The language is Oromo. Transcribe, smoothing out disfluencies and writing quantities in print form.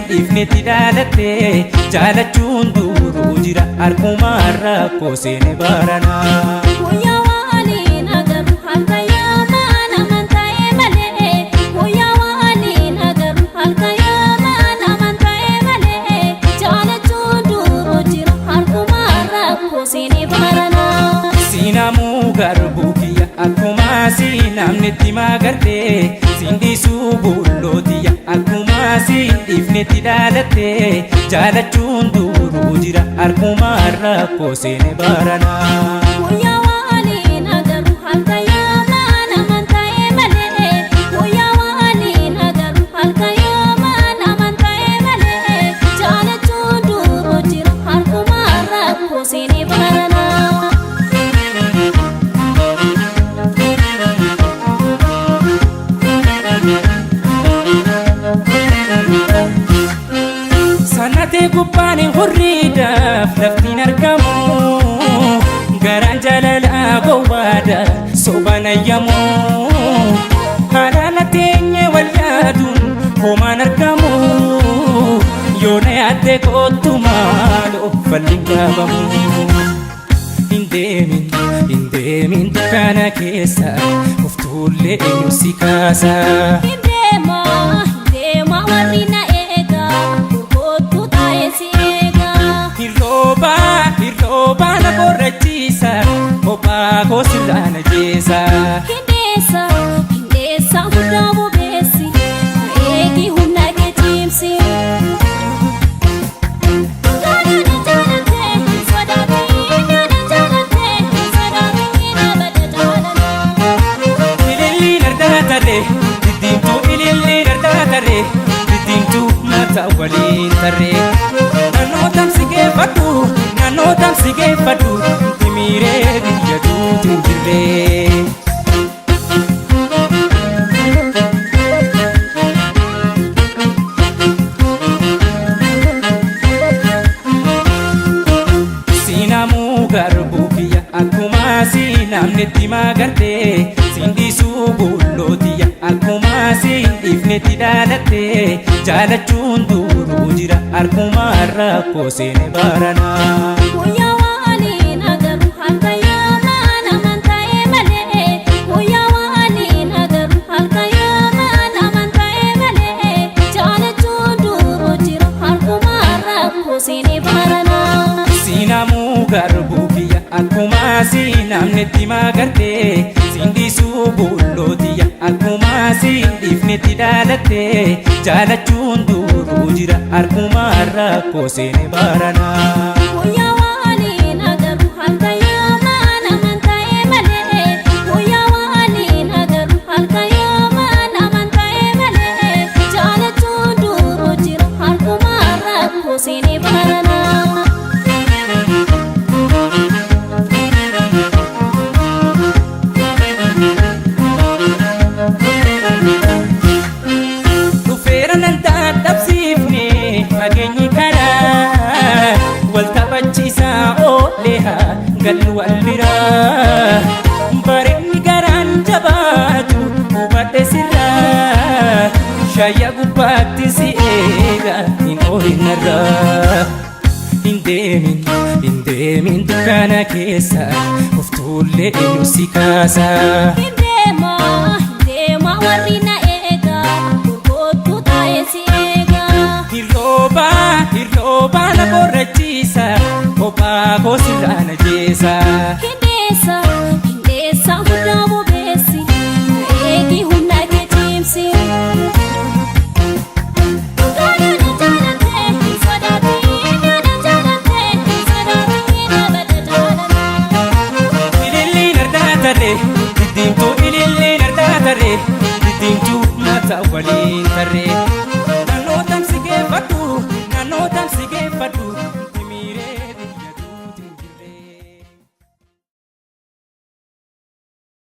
dhiifnetti dhaalatte jaalachuun duruu jira harkumaa rakkoo seene barana. Guyyaa waliin agarru halkan yoomaan amanta'e malee. Guyyaa waliin agarru halkan yoomaan amanta'e malee. Jaalachuun duruu jira harkumaa rakkoo seene barana. Siinamuu garbuu kiyya akkuma siinamnetti magarte sindisuu bullootiya akkuma dhiifnetti dhaalatte jaalachuun duruu jira harkumaa rakkoo seene barana. Guyyaa waliin agarru halkan yoomaan amanta'e malee. Guyyaa waliin agarru halkan yoomaan amanta'e malee. Jaalachuun duruu jira harkumaa rakkoo seene barana. Sanatee gubbaan hurriidhaaf laftiin argamu garaan jaalalaa gowwaadha sobaan ayyamu haadhaala teenye wal yaaduun homaan argamu yoona yaadde kootu maaloo falliin qaabamu. Hin deemin dukkana keessa of tuullee eenyu si kaasa. Hin deema warri na eega kootu taa'ee si eega. Hirroobaa na borrachiisa kophaa koo sirraan ajjeesa. Hindeessa hundaa bobeessi na eegi humna kee cimsi. Diddiimtuu mataa waliin tarree naannoo tamsi geeffadhu timiiree biyya duutuu jirree. Siinamuu garbuu kiyya akkuma siinamnetti magarte sindisuu bullootiya akkuma dhiifnetti dhaalatte jaalachuun duruu jira harkumaa rakkoo seene barana. Guyyaa waliin agarru halkan yoomaan amanta'e malee. Guyyaa waliin agarru halkan yoomaan amanta'e malee. Jaalachuun duruu jira harkumaa rakkoo seene barana. Siinamuu garbuu kiyya akkuma siinamnetti magarte sindisuu bullootiya akkuma dhiifnetti dhaalatte jaalachuun duruu jira harkumaa rakkoo seene barana. Guyyaa waliin agarru halkan yoomaan amanta'e malee. Guyyaa waliin agarru halkan yoomaan amanta'e malee. Jaalachuun duruu jira harkumaa rakkoo seene barana. Dhufeera nan dadhabsiifne fageenyi karaa wal taphachiisaa ooleha gallu wal biraa bareedni garaan jabaatu hubadhe sirraa shayya gubbaatti si eega hin oolinarraa. Hin deemin dukkana keessa of tuullee eenyu si kaasa. Hin deema warri na eega kootu taa'ee si eega. Hirroobaa na borrachiisa kophaa koo sirraan ajjeesa. Hindeessa